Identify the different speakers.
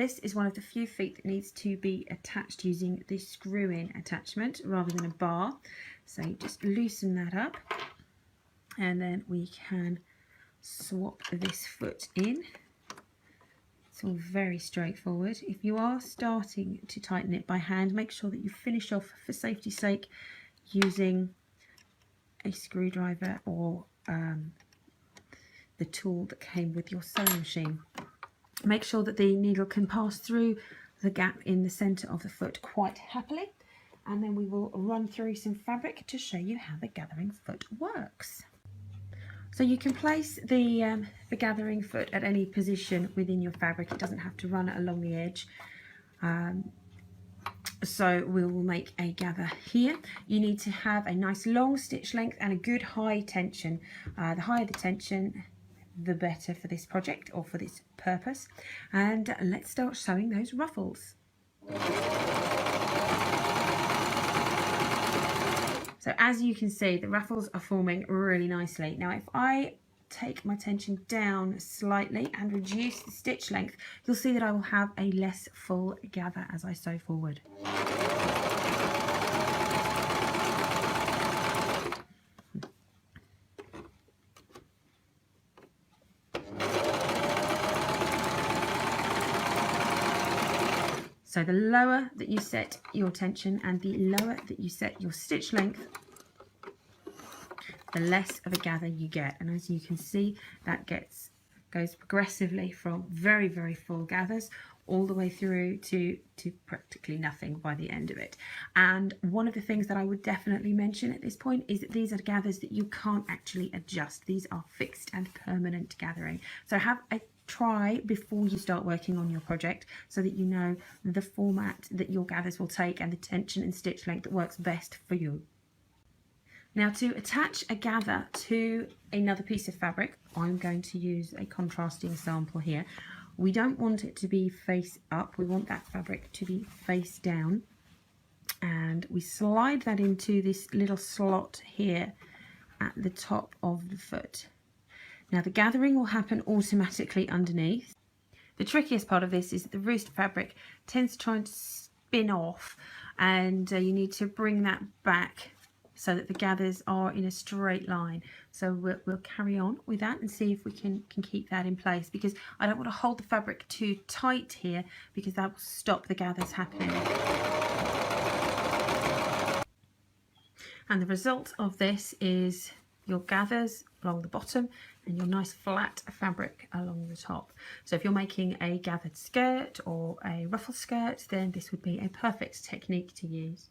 Speaker 1: this is one of the few feet that needs to be attached using the screw-in attachment rather than a bar. So you just loosen that up and then we can swap this foot in. It's all very straightforward. If you are starting to tighten it by hand, make sure that you finish off, for safety's sake, using a screwdriver or the tool that came with your sewing machine. Make sure that the needle can pass through the gap in the centre of the foot quite happily, and then we will run through some fabric to show you how the gathering foot works. So you can place the gathering foot at any position within your fabric. It doesn't have to run along the edge. So we will make a gather here. You need to have a nice long stitch length and a good high tension. The higher the tension, the better for this project or for this purpose. And let's start sewing those ruffles. So as you can see, the ruffles are forming really nicely. Now if I take my tension down slightly and reduce the stitch length, you'll see that I will have a less full gather as I sew forward. So the lower that you set your tension and the lower that you set your stitch length, the less of a gather you get. And as you can see, that goes progressively from very, very full gathers all the way through to practically nothing by the end of it. And one of the things that I would definitely mention at this point is that these are gathers that you can't actually adjust. These are fixed and permanent gathering. So have a try before you start working on your project so that you know the format that your gathers will take and the tension and stitch length that works best for you. Now to attach a gather to another piece of fabric, I'm going to use a contrasting sample here. We don't want it to be face up, we want that fabric to be face down, and we slide that into this little slot here at the top of the foot. Now the gathering will happen automatically underneath. The trickiest part of this is that the roost fabric tends to try and spin off, and you need to bring that back so that the gathers are in a straight line. So we'll carry on with that and see if we can keep that in place, because I don't want to hold the fabric too tight here because that will stop the gathers happening. And the result of this is your gathers along the bottom and your nice flat fabric along the top. So if you're making a gathered skirt or a ruffle skirt, then this would be a perfect technique to use.